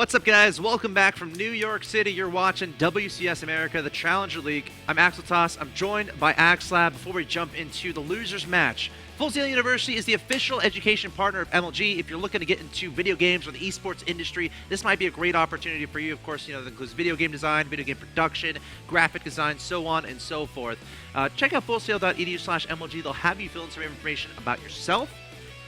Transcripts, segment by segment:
What's up, guys? Welcome back from New York City. You're watching WCS America, the Challenger League. I'm Axeltoss. I'm joined by Axslav. Before we jump into the losers match, Full Sail University is the official education partner of MLG. If you're looking to get into video games or the esports industry, this might be a great opportunity for you. Of course, that includes video game design, video game production, graphic design, so on and so forth. Check out fullsail.edu/MLG. They'll have you fill in some information about yourself,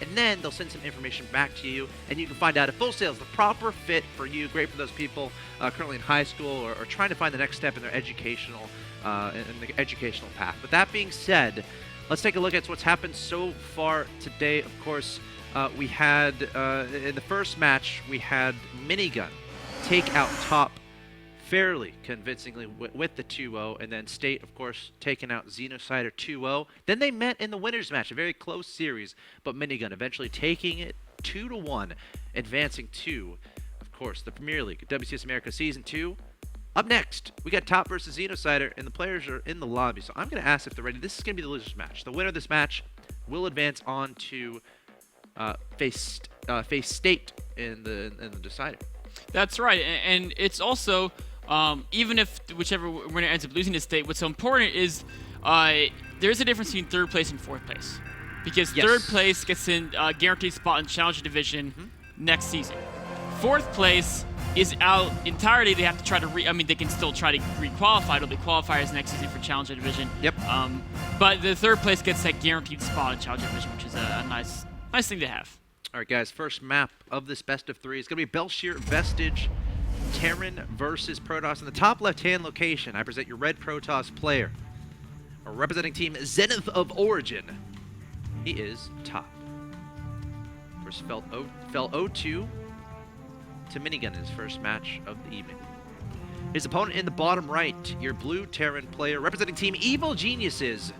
and then they'll send some information back to you, and you can find out if Full Sail is the proper fit for you. Great for those people currently in high school or trying to find the next step in their educational path. But that being said, let's take a look at what's happened so far today. Of course, we had in the first match we had Minigun take out Top fairly convincingly with the 2-0, and then State, of course, taking out Xenocider 2-0. Then they met in the winners match, a very close series, but Minigun eventually taking it 2-1, advancing to, of course, the Premier League, WCS America Season 2. Up next, we got Top versus Xenocider, and the players are in the lobby, so I'm going to ask if they're ready. This is going to be the losers match. The winner of this match will advance on to face State in the decider. That's right, and it's also even if whichever winner ends up losing to State, what's so important is there's a difference between third place and fourth place, because yes, third place gets in guaranteed spot in Challenger Division next season. Fourth place is out entirely. They have to try to they can still try to re-qualify. It'll be qualifiers next season for Challenger Division. Yep. But the third place gets that guaranteed spot in Challenger Division, which is a nice thing to have. All right, guys. First map of this best of three is going to be Belshir Vestige Terran versus Protoss. In the top left-hand location, I present your red Protoss player, representing team Zenith of Origin. He is Top. First fell 0-2 to Minigun in his first match of the evening. His opponent in the bottom right, your blue Terran player, representing team Evil Geniuses,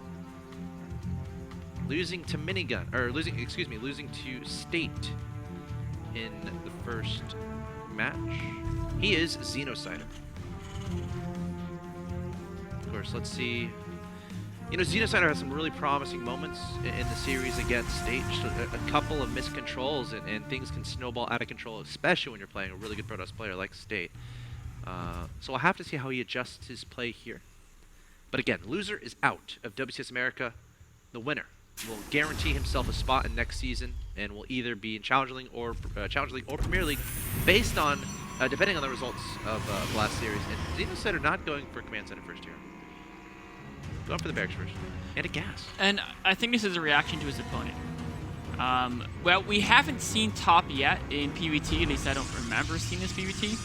losing to losing to State in the first match. He is Xenocider. Of course, let's see. Xenocider has some really promising moments in the series against State. Just a couple of miscontrols, and things can snowball out of control, especially when you're playing a really good Protoss player like State. So we'll have to see how he adjusts his play here. But again, loser is out of WCS America. The winner will guarantee himself a spot in next season, and will either be in Challenger League or Premier League, based on depending on the results of last series. And Xenocider not going for Command Center first here. Going for the barracks first. And a gas. And I think this is a reaction to his opponent. Well, we haven't seen Top yet in PvT, at least I don't remember seeing this PvT.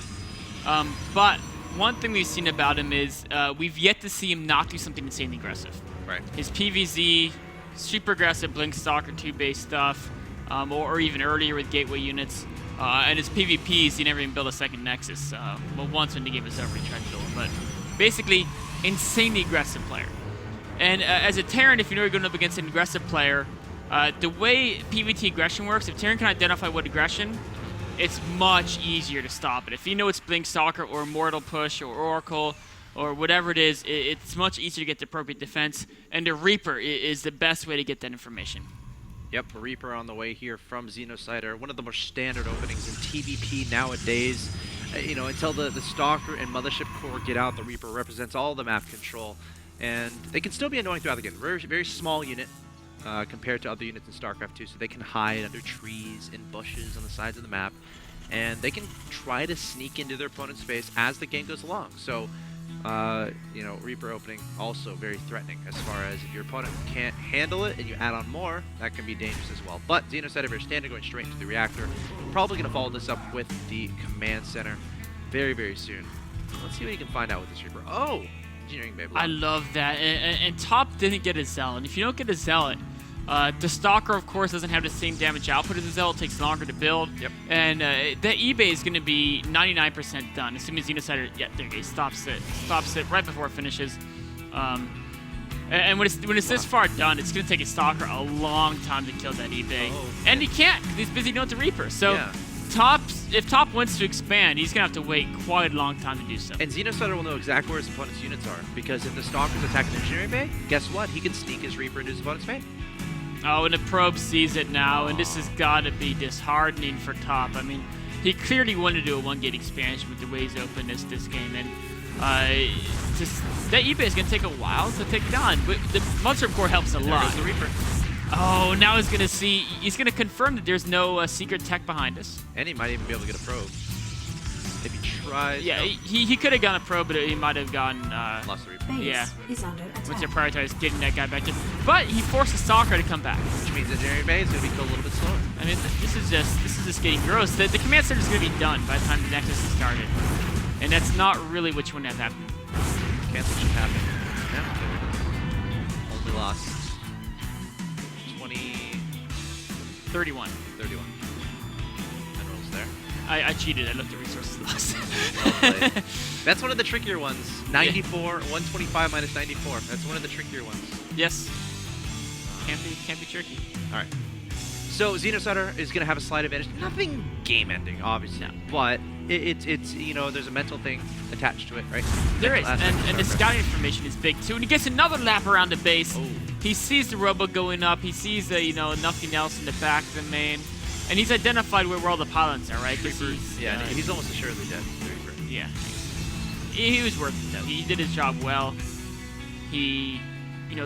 But one thing we've seen about him is we've yet to see him not do something insanely aggressive. Right. His PvZ, super aggressive Blink Stalker 2-based stuff, or even earlier with gateway units. And his PvPs, he never even built a second Nexus. Well, once when the game was over, he tried to build it. But basically, insanely aggressive player. And as a Terran, if you know you're going up against an aggressive player, the way PvT aggression works, if Terran can identify what aggression, it's much easier to stop it. If you know it's Blink Stalker or Mortal Push or Oracle or whatever it is, it's much easier to get the appropriate defense. And the Reaper is the best way to get that information. Yep, Reaper on the way here from Xenocider. One of the more standard openings in TVP nowadays. Until the Stalker and Mothership Core get out, the Reaper represents all the map control. And they can still be annoying throughout the game. Very, very small unit compared to other units in StarCraft 2, so they can hide under trees and bushes on the sides of the map. And they can try to sneak into their opponent's space as the game goes along. So, Reaper opening also very threatening, as far as if your opponent can't handle it and you add on more, that can be dangerous as well. But Xenocider very standard, going straight into the reactor. Probably going to follow this up with the command center very, very soon. Let's see what you can find out with this Reaper. Oh! Engineering Bay. I love that. And Top didn't get a Zealot. If you don't get a Zealot, the Stalker, of course, doesn't have the same damage output as a Zealot. It takes longer to build. Yep. And the eBay is going to be 99% done, assuming Xenocider, there you go, stops it right before it finishes. And when it's this far done, it's going to take a Stalker a long time to kill that eBay. Oh, and he can't, because he's busy doing it to Reaper. So yeah. If Top wants to expand, he's going to have to wait quite a long time to do so. And Xenocider will know exactly where his opponent's units are, because if the Stalker's attacking the Engineering Bay, guess what? He can sneak his Reaper into his opponent's bay. Oh, and the probe sees it now, and this has got to be disheartening for Top. I mean, he clearly wanted to do a 1-gate expansion with the way he's opened this game, and that eBay is going to take a while to take it on, but the Mushroom Core helps a lot. There goes the Reaper. Oh, now he's going to confirm that there's no secret tech behind us. And he might even be able to get a probe. If he tries. Yeah, he could have gone a probe, but he might have gone... lost the Reaper. Yeah. Is under attack. Once you prioritize getting that guy back in. But he forces Stalker to come back. Which means Engineering Bay is going to be killed a little bit slower. I mean, this is just getting gross. The command center is going to be done by the time the Nexus is started. And that's not really what you want to have happen. Cancel should happen. Yeah. Only lost 31. 31. Minerals there. I cheated. I looked at resources lost. Well played. That's one of the trickier ones. 94, 125 minus 94. That's one of the trickier ones. Yes. Can't be tricky. All right. So Xenocider is going to have a slight advantage. Nothing game-ending, obviously. No. But it's there's a mental thing attached to it, right? There is, Mental aspect and of the progress. scouting information is big too. And he gets another lap around the base. Oh. He sees the robot going up. He sees nothing else in the back of the main, and he's identified where all the pylons are, right? 'Cause he's, Yeah, he's almost assuredly dead. yeah. He was worth it though. He did his job well. He,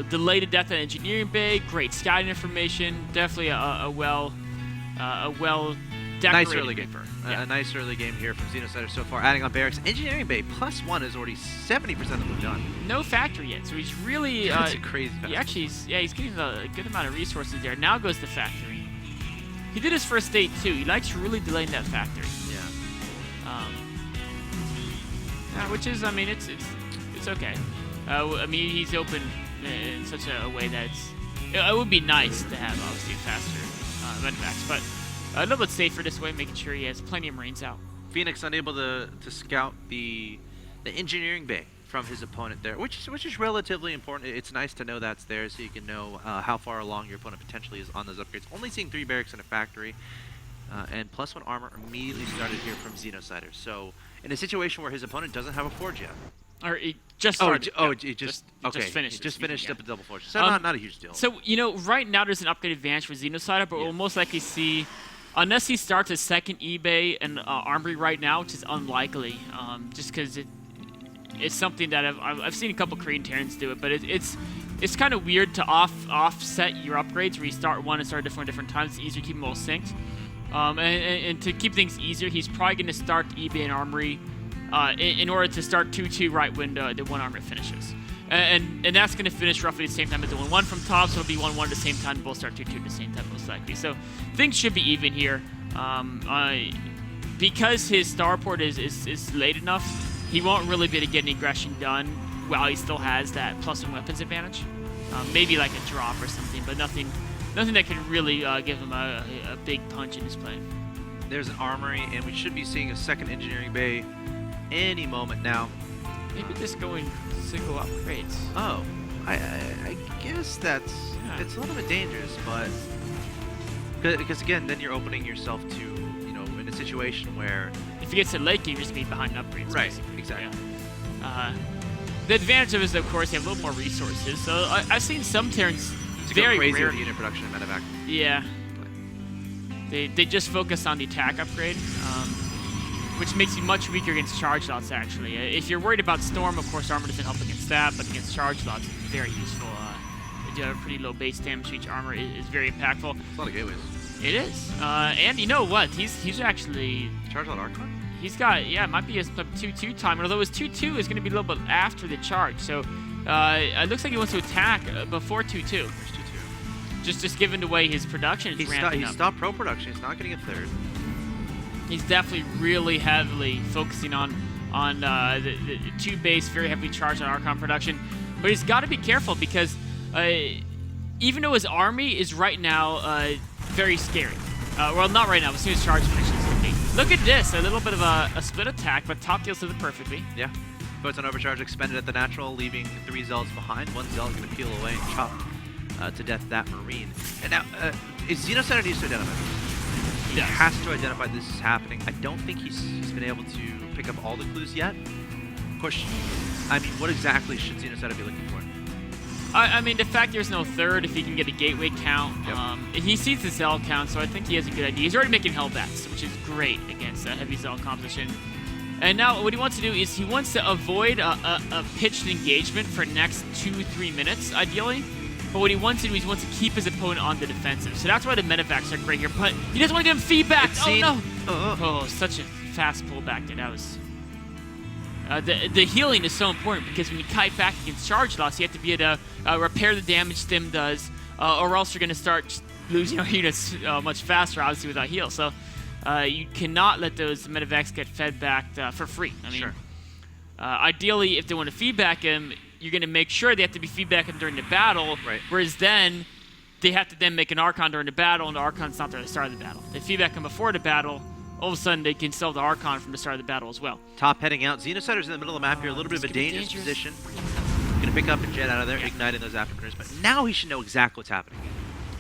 delayed the death of Engineering Bay. Great scouting information. Definitely a well decorated Nice early game. Reaper. A nice early game here from Xenocider so far. Adding on barracks, Engineering Bay +1 is already 70% of them done. No factory yet, so he's really. That's a crazy. He's getting a good amount of resources there. Now goes the factory. He did his first state too. He likes really delaying that factory. Yeah. Which is, it's okay. He's open in such a way that it would be nice to have obviously faster medvacs, but a little bit safer this way, making sure he has plenty of Marines out. Phoenix unable to scout the Engineering Bay from his opponent there, which is relatively important. It's nice to know that's there, so you can know how far along your opponent potentially is on those upgrades. Only seeing 3 barracks in a factory, and +1 armor immediately started here from Xenocider. So in a situation where his opponent doesn't have a forge yet. Or he just started. He just finished. He just finished up a double forge. So not a huge deal. So right now there's an upgrade advantage for Xenocider, but we'll most likely see, unless he starts a second eBay and Armory right now, which is unlikely, just because it's something that I've seen a couple Korean Terrans do it, but it's kind of weird to offset your upgrades where you start one and start different times. It's easier to keep them all synced. And to keep things easier, he's probably going to start eBay and Armory in order to start 2-2 right when the 1 armor finishes. And that's going to finish roughly the same time as the 1-1 from top, so it'll be 1-1 at the same time, both start 2-2 at the same time most likely. So things should be even here. Because his starport is late enough, he won't really be able to get any aggression done while he still has that +1 weapons advantage. Maybe like a drop or something, but nothing that can really give him a big punch in his play. There's an armory, and we should be seeing a second Engineering Bay any moment now. Maybe just going single upgrades. Oh, I guess it's a little bit dangerous, but because again, then you're opening yourself to in a situation where if he gets to late game, you're just be behind upgrades. Right, basically. exactly. Yeah. The advantage of it is, of course, you have a little more resources. So I've seen some Terrans to very go crazy rare. with unit production and medevac. Yeah. They just focus on the attack upgrade, which makes you much weaker against charge lots, actually. If you're worried about Storm, of course, armor doesn't help against that, but against charge lots, it's very useful. If you have a pretty low base damage, each armor is very impactful. It's a lot of gateways. It is. And you know what? He's actually... Charge lot Archon? He's got, it might be a 2-2 timer, although his 2-2 is going to be a little bit after the charge. So it looks like he wants to attack before 2-2. There's 2-2. Just given the way his production is ramping up. He stopped pro production. He's not getting a third. He's definitely really heavily focusing on the 2 base, very heavily charged on Archon production. But he's got to be careful because even though his army is right now very scary. Well, not right now, as soon as charge finishes. Look at this, a little bit of a split attack, but top deals with it perfectly. Yeah. Puts an overcharge expended at the natural, leaving 3 Zealots behind. 1 Zealot going to peel away and chop to death that Marine. And now, Xenocider needs to identify this. He has to identify this is happening. I don't think he's been able to pick up all the clues yet. Of course, what exactly should Xenocider be looking for? The fact there's no third, if he can get a gateway count. Yep. He sees the Zell count, so I think he has a good idea. He's already making Hellbats, which is great against against heavy Zealot composition. And now what he wants to do is he wants to avoid a pitched engagement for the next 2-3 minutes, ideally. But what he wants to do is he wants to keep his opponent on the defensive. So that's why the medevacs are great here. But he doesn't want to give him feedback. Oh, no. Oh, such a fast pullback there. That was... the healing is so important because when you kite back against charge loss, you have to be able to repair the damage Stim does, or else you're going to start losing your units much faster, obviously, without heal. So you cannot let those medevacs get fed back for free. I mean, sure. Ideally, if they want to feedback him, you're going to make sure they have to be feedbacking during the battle, right. Whereas then they have to then make an Archon during the battle, and the Archon's not there at the start of the battle. They feedback him before the battle, all of a sudden they can sell the Archon from the start of the battle as well. Top heading out. Xenocider's in the middle of the map here, a little bit of a dangerous position. Going to pick up a jet out of there, igniting those afterburners, but now he should know exactly what's happening.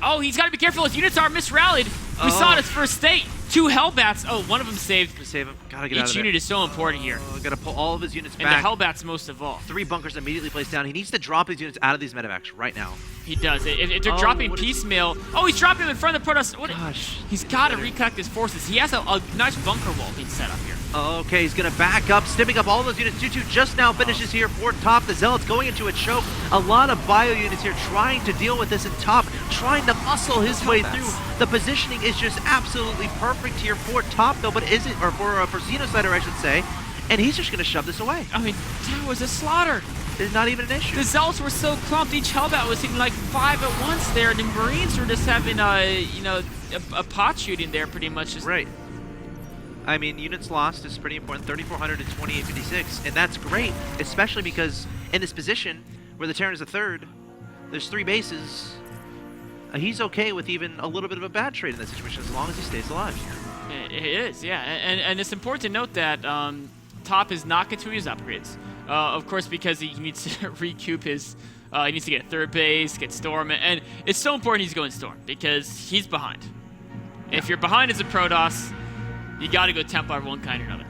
Oh, he's got to be careful. His units are misrallied. We saw it at first state. 2 Hellbats. Oh, one of them saved. Save him. Gotta get out of Each there. unit is so important here. Gotta pull all of his units and back. And the Hellbats most of all. 3 bunkers immediately placed down. He needs to drop these units out of these medevacs right now. He does. If they're dropping piecemeal... Oh, he's dropping them in front of the Protoss. Gosh. He's got to recollect his forces. He has a nice bunker wall being set up here. Okay, he's gonna back up, stimming up all those units. 2-2 just now finishes here for top. The Zealots going into a choke. A lot of bio units here trying to deal with this in top, trying to muscle his way through. The positioning is just absolutely perfect here for top, though, but is it, or for Xenocider, I should say. And he's just gonna shove this away. I mean, that was a slaughter. It's not even an issue. The Zealots were so clumped. Each Hellbat was hitting like 5 at once there. The Marines were just having a pot shooting there pretty much. Just right. I mean, units lost is pretty important. 3,400 to 2856, and that's great, especially because in this position where the Terran is a third, there's 3 bases. He's okay with even a little bit of a bad trade in that situation as long as he stays alive. It is, yeah, and it's important to note that Top is not going to use upgrades. Of course, because he needs to recoup his. He needs to get a 3rd base, get Storm, and it's so important he's going Storm because he's behind. Yeah. If you're behind as a Protoss, you got to go Templar of one kind or another.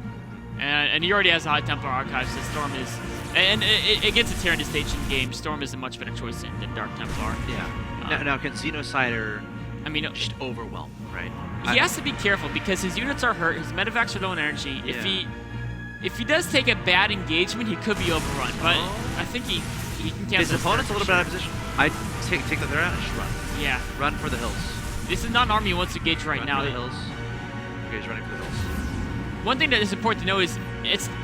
And he already has a high Templar archive, so Storm is... And against a Terran Distinction game, Storm is a much better choice than Dark Templar. Yeah. Now can Xenocider... I mean... just overwhelm, right? He has to be careful because his units are hurt, his medevacs are low in energy. If he does take a bad engagement, he could be overrun. But I think he can cancel his opponent's a little bit out of position. I'd take the third out and just run. Yeah. Run for the hills. This is not an army he wants to engage right now. For the hills. Okay, he's running for the hills. One thing that is important to know is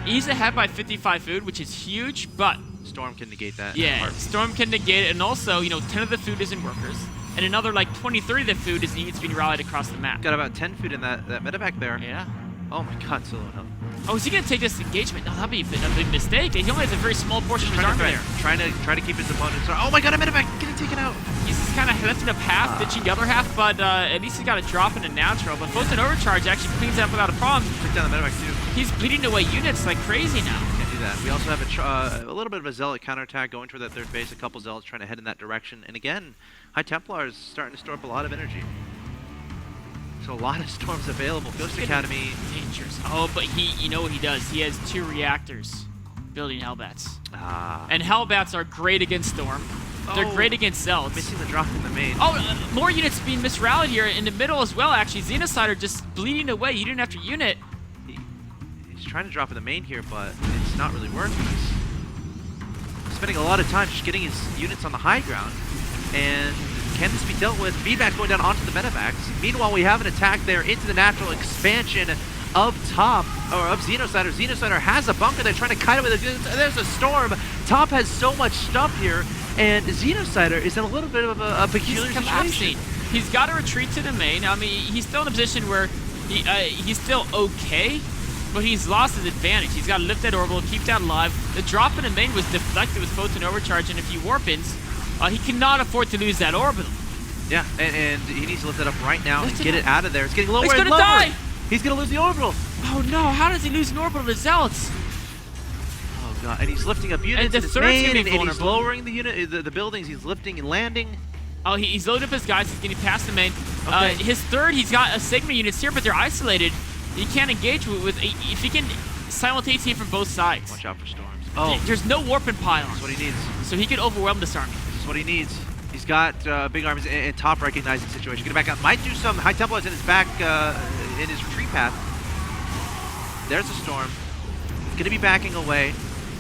he's ahead by 55 food, which is huge, but... Storm can negate that. Yeah, Storm can negate it, and also, 10 of the food is in workers, and another, 20, 30 of the food is needs being rallied across the map. Got about 10 food in that medevac there. Yeah. Oh my god, so low health. Oh, is he going to take this engagement? No, that'd be a big mistake. He only has a very small portion of his army there. Trying to keep his opponent... Oh my god, a medevac getting taken out! He's just kind of lifting up half, ditching the other half, but at least he's got a drop in a natural. But Photon Overcharge actually cleans it up without a problem. Took down the medevac too. He's bleeding away units like crazy now. Can't do that. We also have a little bit of a Zealot counterattack going toward that 3rd base. A couple Zealots trying to head in that direction. And again, High Templar is starting to store up a lot of energy. So a lot of Storms available. Ghost Academy. Dangerous. Oh, but you know what he does? He has 2 reactors building Hellbats. And Hellbats are great against Storm. They're great against Zealots. Missing the drop in the main. Oh, more units being misrallied here in the middle as well, actually. Xenocider just bleeding away unit after unit. He's trying to drop in the main here, but it's not really working. He's spending a lot of time just getting his units on the high ground. And can this be dealt with? Feedback going down onto the medevacs. Meanwhile, we have an attack there into the natural expansion of Top, or of Xenocider. Xenocider has a bunker. They're trying to kite away. There's a Storm. Top has so much stuff here, and Xenocider is in a little bit of a peculiar situation. He's got to retreat to the main. I mean, he's still in a position where he's still okay, but he's lost his advantage. He's got to lift that orbital, keep that alive. The drop in the main was deflected with Photon Overcharge and a few warp-ins. He cannot afford to lose that orbital. Yeah, and he needs to lift it up right now and get it out of there. It's getting lower and lower. He's gonna die! He's gonna lose the orbital. Oh no, how does he lose an orbital to Zealots? Oh god, and he's lifting up units in his main, and he's lowering the unit, the buildings. He's lifting and landing. Oh, he's loaded up his guys. He's getting past the main. Okay. His 3rd, he's got a Sigma units here, but they're isolated. He can't engage with if he can simultaneously from both sides. Watch out for Storms. Oh, there's no warp and pylons. That's what he needs. So he can overwhelm this army. This is what he needs. He's got big armies and Top recognizing situation. Get it back out. Might do some High Templars in his back, in his retreat path. There's a storm. Going to be backing away.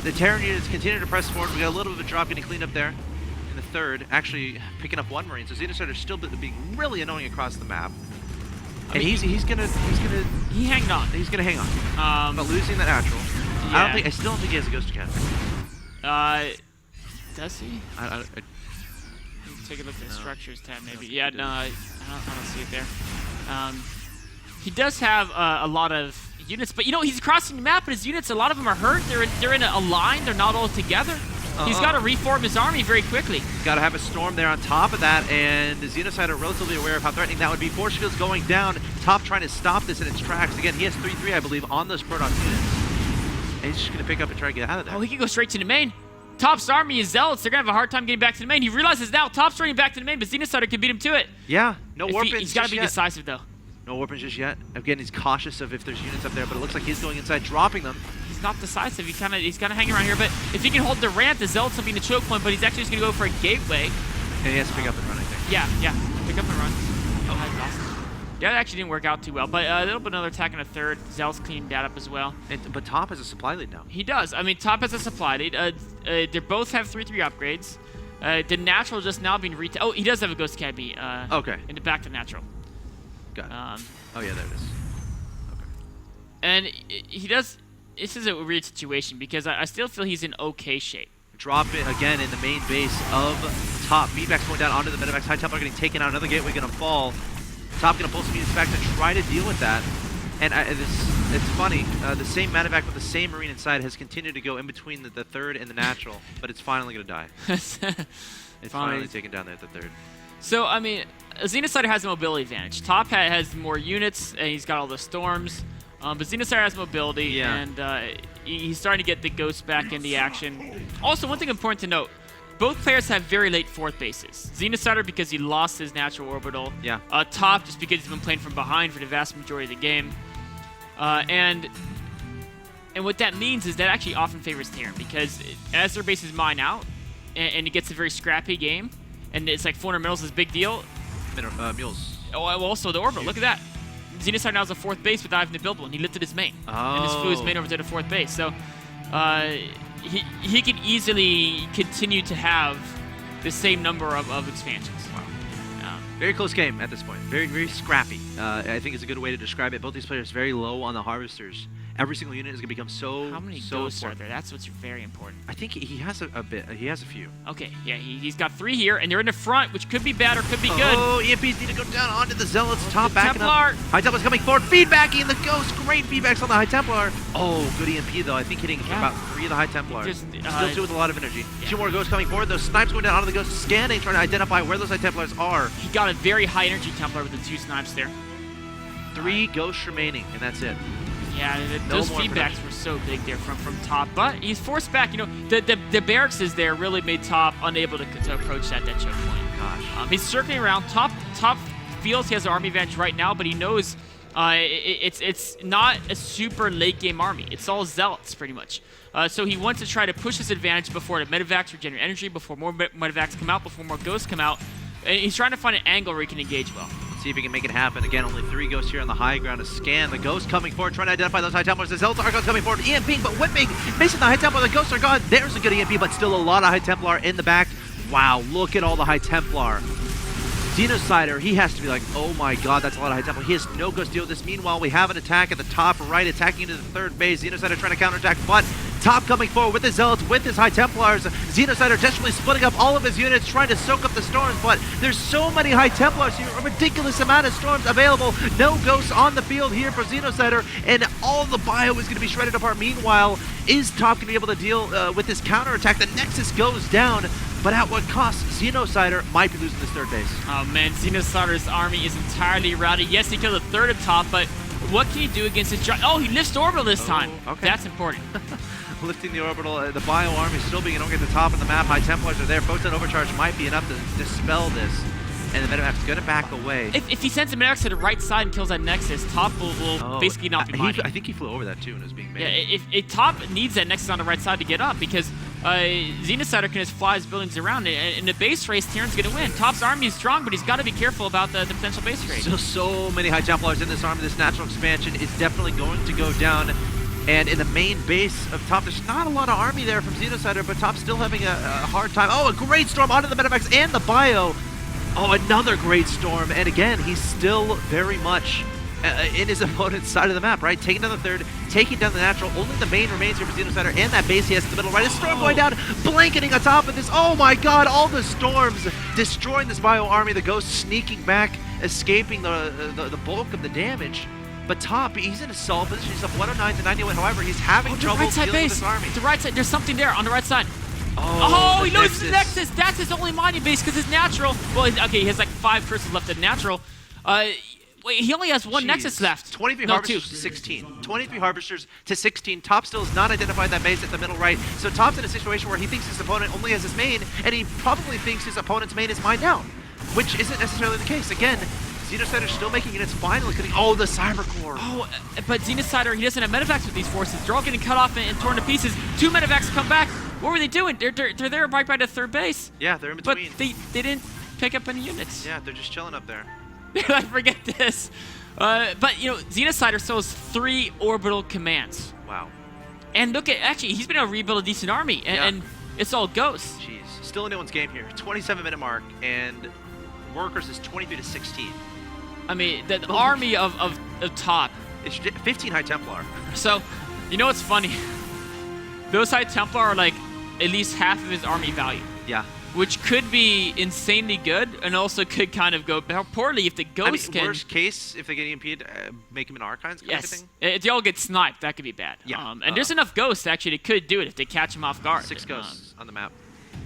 The Terran units continue to press forward. We got a little bit of a drop getting cleaned up there in the third. Actually, picking up one Marine. So Xenocider's still being really annoying across the map. And he's gonna hanged on. He's gonna hang on. But losing that natural. Yeah. I still don't think he has a ghost cannon. Does he? Take a look at the structures tab, maybe. Yeah, no, I don't see it there. He does have a lot of units, but you know he's crossing the map, and his units, a lot of them are hurt. They're in a line. They're not all together. He's got to reform his army very quickly. He's got to have a storm there on top of that, and the Xenocider relatively aware of how threatening that would be. Force fields going down. Top trying to stop this in its tracks. Again, he has 3-3, I believe, on those Protoss units. And he's just going to pick up and try to get out of there. Oh, he can go straight to the main. Top's army is Zealots. They're going to have a hard time getting back to the main. He realizes now Top's running back to the main, but Xenocider can beat him to it. Yeah, no warpins. He's got to be decisive, though. No warpins just yet. Again, he's cautious of if there's units up there, but it looks like he's going inside, dropping them. He's not decisive. He's kind of hanging around here, but if he can hold the ramp, the Zealots will be in the choke point, but he's actually just going to go for a gateway. And he has to pick up and run, I think. Yeah. Pick up and run. Oh, I lost it. Yeah, that actually didn't work out too well, but a little bit another attack in a third. Zealot's cleaned that up as well. But Top has a supply lead now. He does. I mean, Top has a supply lead. They both have 3-3 upgrades. The natural just now being retailed. Oh, he does have a Ghost Academy. Okay. In the back to natural. Got it. Oh, yeah, there it is. Okay. And he does. This is a weird situation because I still feel he's in okay shape. Drop it again in the main base of Top. Feedback's going down onto the Medivacs. High Templar getting taken out. Another gateway going to fall. Top going to pull some units back to try to deal with that. And it's funny. The same Medivac with the same Marine inside has continued to go in between the third and the natural, but it's finally going to die. It's finally taken down there at the third. So, I mean, Xenocider has a mobility advantage. Top has more units, and he's got all the storms. But Xenocider has mobility, and he's starting to get the ghosts back in the action. Also, one thing important to note, both players have very late fourth bases. Xenocider because he lost his natural orbital. Yeah. Top just because he's been playing from behind for the vast majority of the game. And what that means is that actually often favors Terran because as their bases mine out, and it gets a very scrappy game, and it's like 400 minerals is a big deal. Mules. Oh, also the orbital. Look at that. Xenocider now has a fourth base without having to build one. He lifted his main. And just flew his main over to the fourth base. So he can easily continue to have the same number of expansions. Wow. Very close game at this point. Very, very scrappy. I think it's a good way to describe it. Both these players very low on the harvesters. Every single unit is going to become so How many ghosts are there? That's what's very important. I think he has a bit. He has a few. Okay, yeah, he's got 3 here, and they're in the front, which could be bad or could be good. Oh, EMPs need to go down onto the Zealots. Top backing Templar. up. High Templar's coming forward. Feedbacking the Ghost. Great feedbacks on the High Templar. Oh, good EMP, though. I think hitting about 3 of the High Templars. Still 2 with a lot of energy. 2 more Ghosts coming forward. Those snipes going down onto the Ghost. Scanning, trying to identify where those High Templars are. He got a very high energy Templar with the 2 snipes there. 3 Ghosts remaining, and that's it. Yeah, those feedbacks were so big there from Top, but he's forced back. You know, the barracks is there really made Top unable to approach that choke point. Gosh. He's circling around. Top feels he has an army advantage right now, but he knows it's not a super late game army. It's all Zealots pretty much. So he wants to try to push his advantage before the Medivacs regenerate energy, before more Medivacs come out, before more Ghosts come out. And he's trying to find an angle where he can engage well. See if he can make it happen. Again, only 3 Ghosts here on the high ground to scan. The Ghosts coming forward, trying to identify those High Templars. The Zealots are coming forward. EMPing, but whipping. Missing the High Templar. The Ghosts are gone. There's a good EMP, but still a lot of High Templar in the back. Wow, look at all the High Templar. Xenocider, he has to be like, oh my god, that's a lot of High Templar. He has no Ghost to deal with this. Meanwhile, we have an attack at the top right, attacking into the third base. Xenocider trying to counterattack, but Top coming forward with his Zealots, with his High Templars. Xenocider desperately splitting up all of his units, trying to soak up the storms, but there's so many High Templars here, a ridiculous amount of storms available. No Ghosts on the field here for Xenocider, and all the bio is going to be shredded apart. Meanwhile, is Top going to be able to deal with this counterattack? The Nexus goes down, but at what cost? Xenocider might be losing this third base. Oh man, Xenocider's army is entirely routed. Yes, he killed a third of Top, but what can he do against his giant? Oh, he lifts orbital this time. Okay. That's important. Lifting the orbital, the bio army still being at the top of the map. High Templars are there. Photon overcharge might be enough to dispel this. And the Medivac's going to back away. If he sends the Medivac to the right side and kills that Nexus, Top will basically not be mining. I think he flew over that too and it was being made. Yeah, if Top needs that Nexus on the right side to get up, because Xenocider can just fly his buildings around, and in the base race, Terran's going to win. Top's army is strong, but he's got to be careful about the potential base race. So many High Templars in this army. This natural expansion is definitely going to go down. And in the main base of Top, there's not a lot of army there from Xenocider, but Top's still having a hard time. Oh, a great storm onto the Medivacs and the bio. Oh, another great storm. And again, he's still very much in his opponent's side of the map, right? Taking down the third, taking down the natural. Only the main remains here for Xenocider and that base he has in the middle, right? A storm going down, blanketing on top of this. Oh my god, all the storms destroying this bio army. The Ghost sneaking back, escaping the bulk of the damage. But Top, he's in a solid position. He's up 109 to 91. However, he's having trouble right side dealing with base. this army. The right side, there's something there on the right side. Oh, he loses his Nexus. That's his only mining base because his natural. Well, okay, he has like 5 curses left in natural. Wait, he only has 1 Nexus left. 23 Harvesters to 16. 23 Harvesters to 16. Top still has not identified that base at the middle right. So Top's in a situation where he thinks his opponent only has his main, and he probably thinks his opponent's main is mined down, which isn't necessarily the case. Again, Xenocider's still making units finally getting. Oh, the Cyber Core. Oh, but Xenocider, he doesn't have Medivacs with these forces. They're all getting cut off and torn to pieces. 2 Medivacs come back. What were they doing? They're there right by the third base. Yeah, they're in between. But they didn't pick up any units. Yeah, they're just chilling up there. I forget this. But, you know, Xenocider still has 3 orbital commands. Wow. And look at, actually, he's been able to rebuild a decent army, and it's all ghosts. Jeez. Still anyone's game here. 27-minute mark, and Workers is 23 to 16. I mean, the army of Top. It's 15 High Templar. So, you know what's funny? Those High Templar are like at least half of his army value. Yeah. Which could be insanely good, and also could kind of go poorly if the Ghost can. Worst case, if they get EMP'd, make him an Archons kind of thing? If they all get sniped, that could be bad. Yeah. And there's enough Ghosts, actually, that could do it if they catch him off guard. 6 Ghosts on the map.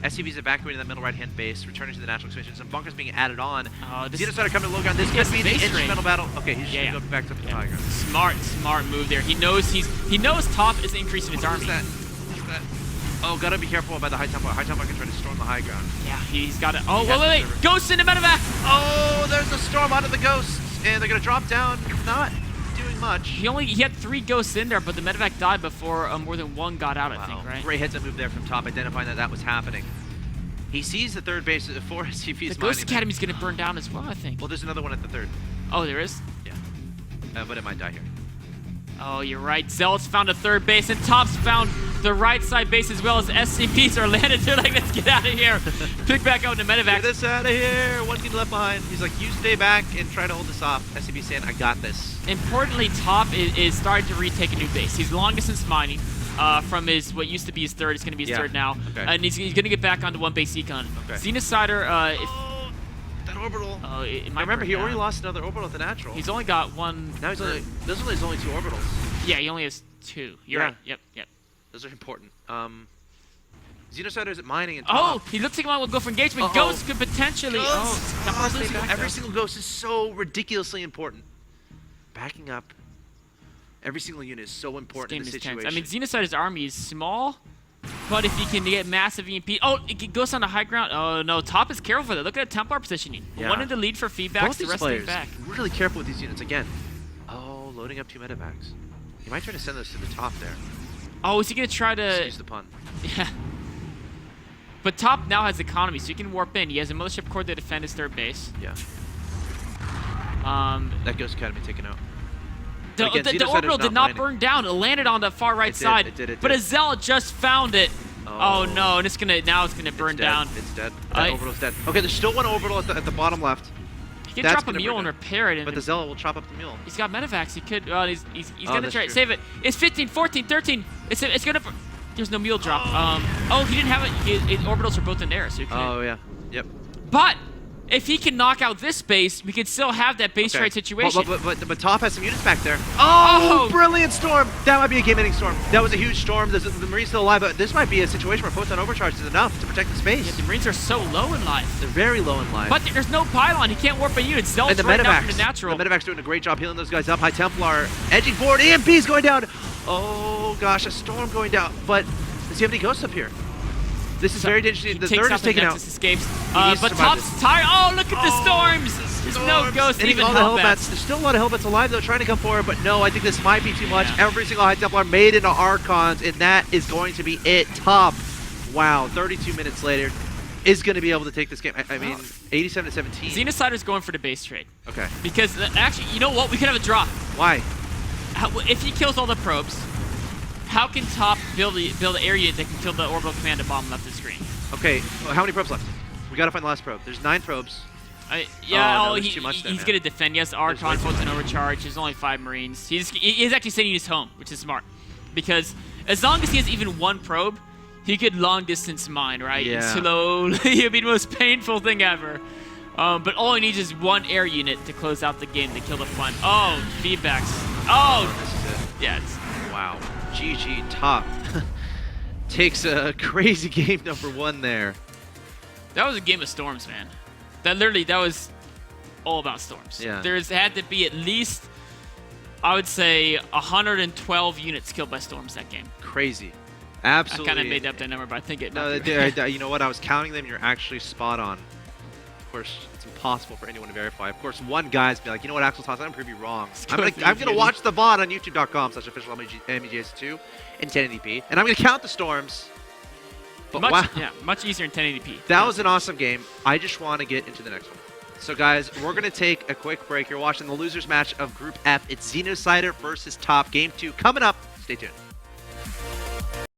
SCV's evacuating that middle right-hand base, returning to the natural expansion. Some bunkers being added on. Xenocider coming to low ground. This could be the instrumental battle. Okay, he's just going back to the high ground. Smart move there. He knows Top is increasing his army. What's that? Oh, gotta be careful about the High Templar. High Templar can try to storm the high ground. Yeah, he's got it. Oh, wait. Ghosts in the medevac. Oh, there's a storm onto the Ghosts, and they're gonna drop down. Not doing much. He had 3 Ghosts in there, but the medevac died before more than 1 got out, I think, right? Great heads-up move there from Top, identifying that was happening. He sees the third base at 4 SCVs. The Ghost Academy's gonna burn down as well, I think. Well, there's another one at the third. Oh, there is? Yeah. But it might die here. Oh, you're right. Zealots found a third base, and Top's found the right side base as well as SCPs are landed. They're like, let's get out of here. Pick back out into medevac. Get us out of here. 1 team left behind. He's like, you stay back and try to hold this off. SCP saying, I got this. Importantly, Top is starting to retake a new base. He's long distance mining from what used to be his third. It's going to be his third now. Okay. And he's going to get back onto 1 base econ. Okay. Xenocider, that orbital. Oh, it might remember, burn he down. already lost another orbital at the natural. He's only got 1. Now he's only, those are his only 2 orbitals. Yeah, he only has 2. You're right. Yep. Those are important. Xenocider is at mining and Top. He looks like he will go for engagement. Ghost could potentially. Every single Ghost is so ridiculously important. Backing up. Every single unit is so important in this situation. I mean, Xenocider's army is small, but if he can get massive EMP. Oh, it goes on the high ground. Oh, no. Top is careful with it. Look at the Templar positioning. Yeah. 1 in the lead for feedbacks, Both the rest players, of back. really careful with these units. Again. Oh, loading up 2 medevacs. He might try to send those to the top there. Oh, is he going to try to... Excuse the pun. Yeah. But Top now has economy, so he can warp in. He has a Mothership Core to defend his third base. Yeah. That Ghost Academy taken out. The orbital did not burn down. It landed on the far right side. It did. But a Zealot just found it. Oh no, and it's gonna burn down. It's dead. That orbital's dead. Okay, there's still 1 orbital at the bottom left. He can drop a mule and repair it. But the Zealot will chop up the mule. He's got medevacs. He could. He's gonna try to save it. It's 15, 14, 13. It's gonna. There's no mule drop. Oh, he didn't have it. His orbitals are both in there, so he couldn't. Oh yeah. Yep. But if he can knock out this base, we could still have that base trade situation. But Top has some units back there. Oh, brilliant storm! That might be a game-ending storm. That was a huge storm. The Marine's still alive, but this might be a situation where photon overcharge is enough to protect the space. Yeah, the Marines are so low in life. They're very low in life. But there's no pylon. He can't warp a unit. Zealot's right now from the natural. The medevac's doing a great job healing those guys up. High Templar edging forward. EMP's going down. Oh gosh, a storm going down. But does he have any ghosts up here? This is very dangerous. The third is taken out. Escapes. But Top's tired. Oh, look at the storms. There's no ghosts, even Hellbats. There's still a lot of Hellbats alive, though, trying to come forward. But no, I think this might be too much. Every single High Templar made into Archons, and that is going to be it. Top. Wow, 32 minutes later, is going to be able to take this game. I mean, 87 to 17. Xenocider's going for the base trade. Okay. Because, actually, you know what? We could have a draw. Why? If he kills all the probes, how can top build an air unit that can kill the orbital commander bomb left of the screen? Okay, well, how many probes left? We gotta find the last probe. There's 9 probes. No, there's too much there, he's man. gonna defend. Yes, Archon, Photon Overcharge. There's only 5 Marines. He's actually sending us home, which is smart. Because as long as he has even 1 probe, he could long distance mine, right? Yeah. And slowly, it'd be the most painful thing ever. But all he needs is 1 air unit to close out the game to kill the fun. Oh, feedbacks. Oh, This is it. yeah. Wow. GG top. Takes a crazy game number 1 there. That was a game of storms, man. That was all about storms. Yeah. There's had to be at least, I would say, 112 units killed by storms that game. Crazy. Absolutely. I kind of made up that number, but I think it. No, you know what? I was counting them. You're actually spot on. Of course, it's impossible for anyone to verify. Of course, one guy's be like, you know what, Axeltoss, I'm gonna prove you wrong. I'm gonna watch the VOD on youtube.com/official in 1080p, and I'm gonna count the storms. But wow. Yeah, much easier in 1080p. That was an awesome game. I just want to get into the next one. So guys, we're going to take a quick break. You're watching the losers match of Group F. It's Xenocider versus Top. Game 2 coming up. Stay tuned.